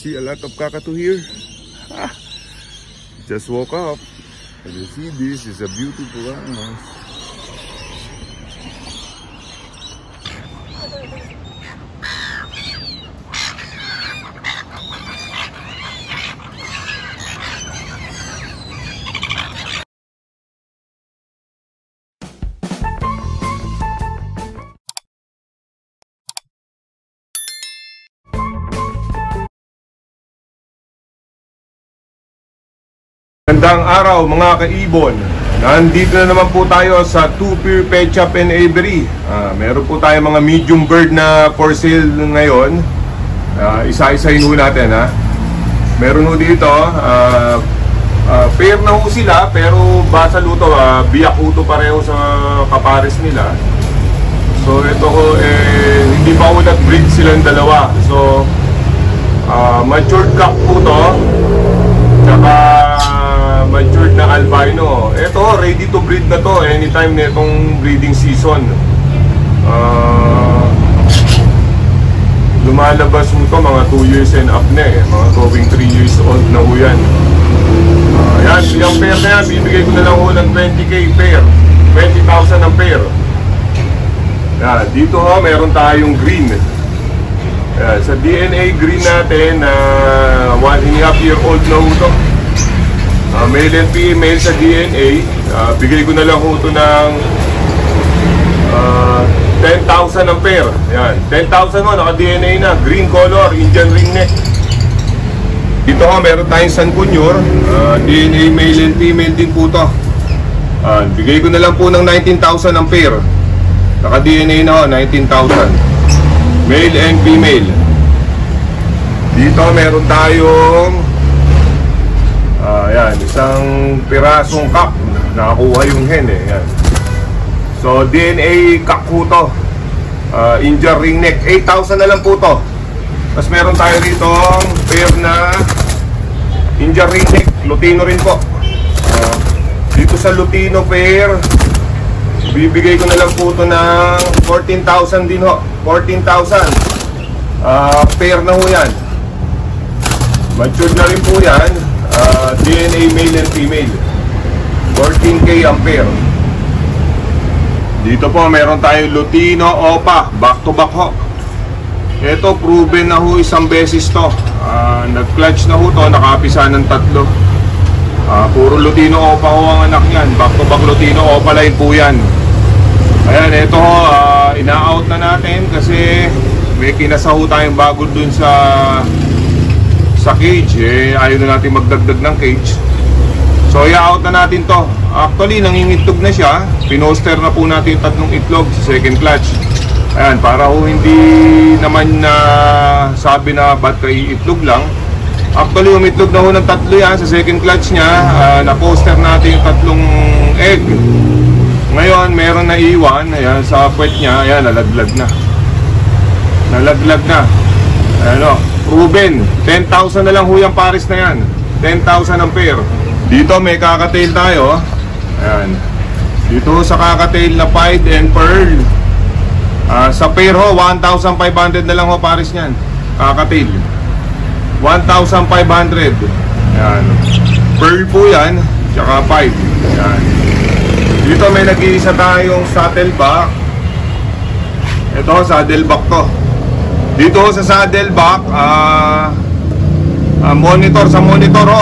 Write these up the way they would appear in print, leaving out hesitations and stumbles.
see a lot of cockatoo here. Just woke up. And you see, this is a beautiful animal. Magandang araw mga kaibon. Nandito na naman po tayo sa Tupir Pet Shop and Aviary. Meron po tayo mga medium bird na for sale ngayon. Isa-isahin ho natin ha. Meron ho dito pair na ho sila, pero basa luto, biyak uto pareho sa kapares nila. So ito ho, hindi pa ho nag-breed silang dalawa. So matured cock po to, tsaka matured na albino. Ito, ready to breed na to anytime na itong breeding season. Lumalabas mo to mga 2 years and up na mga going 3 years old na ho yan. Yan, yung pair na yan, bibigay ko na lang ho ng 20k pair, 20,000 ang pair. Yan, dito ho, meron tayong green. Yan, sa DNA green natin, 1.5 year old na ho to. Male and female sa DNA, bigay ko na lang ho ito ng 10,000 ang pair. Yan, 10,000 mo, naka-DNA na, green color, Indian ring neck. Dito ho, meron tayong San Cunyur, DNA male and female din po ito. Bigay ko na lang po ng 19,000 ang pair. Naka-DNA na ho, 19,000. Male and female. Dito meron tayong yan, isang pirasong cock. Nakakuha yung hen yan. So DNA cock po to, Indian ring neck, 8,000 na lang po to. Tapos meron tayo dito pair na Indian ring neck, Lutino rin po. Dito sa Lutino pair, bibigay ko na lang po to ng 14,000 din ho. 14,000 pair na ho yan. Matured na rin po yan. DNA male and female, 14k ang pair. Dito po meron tayong Lutino Opa, back to back ho. Ito proven na ho isang beses to. Nag-clutch na ho to, nakapisa ng 3. Puro Lutino Opa ho ang anak niyan. Back to back Lutino Opa line po yan. Ayan, ito ho, ina-out na natin kasi may kinasa ho tayong bago dun sa cage. Ayaw na natin magdagdag ng cage. So i-out na natin to. Actually nangingitlog na siya. Pinoster na po natin 3 itlog sa second clutch. Ayan, para ho hindi naman na sabi na ba't kayo itlog lang. Actually umitlog na ho ng 3 yan sa second clutch niya. Na-poster natin yung 3 egg. Ngayon meron na iwan. Ayan, sa puwet niya. Ayan, nalaglag na. Nalaglag na. Ayan o, proven. 10,000 na lang ho yung pares na yan. 10,000 ang pair. Dito may kakatail tayo. Ayan. Dito sa kakatail na pied and pearl, sa pair ho, 1,500 na lang ho pares niyan. Kakatail 1,500. Ayan. Pearl po yan, tsaka pied. Ayan. Dito may nag-iisa tayong saddleback. Ito, saddleback to. Dito sa saddleback, monitor, sa monitor ho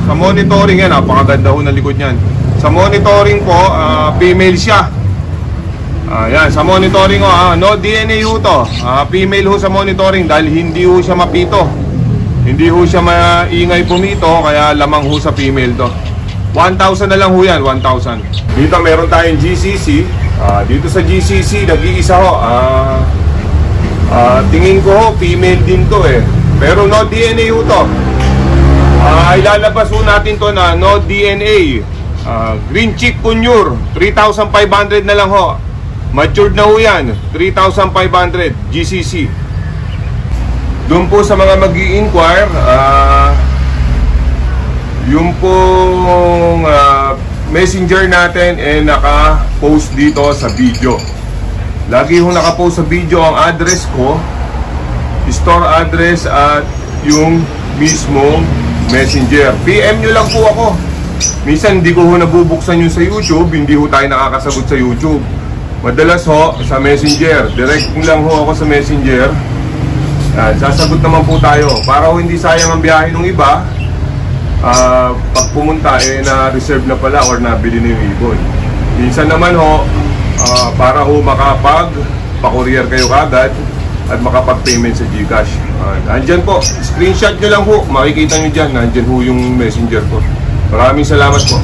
sa monitoring yan, napakaganda ho ng likod niyan. Sa monitoring po, female siya. Yan, sa monitoring ho, no DNA ho to. Female ho sa monitoring dahil hindi ho siya mapito. Hindi ho siya maingay pumito, kaya lamang ho sa female to. 1,000 na lang ho yan, 1,000. Dito meron tayong GCC. Dito sa GCC, nag-iisa ho. Tingin ko ho, female din to pero no DNA ho to. Ilalabas ho natin to na no DNA. Green Chick Cunyur, 3,500 na lang ho. Matured na ho yan, 3,500 GCC. Doon po sa mga mag-i-inquire, yung pong messenger natin naka-post dito sa video. Lagi ho naka-post sa video ang address ko, store address at yung mismo Messenger. PM nyo lang po ako. Minsan hindi ko ho nabubuksan yun sa YouTube, hindi ho tayo nakakasagot sa YouTube. Madalas ho sa Messenger, direct lang ho ako sa Messenger. Sasagot naman po tayo para ho hindi sayang ang biyahe ng iba. Pag pumunta na-reserve na pala or nabili na yung ibon. Minsan naman ho, para ho makapag-pa-courier kayo kagad at makapag-payment sa GCash. Andyan po, screenshot nyo lang ho, makikita nyo dyan, nandyan ho yung Messenger ko. Maraming salamat po.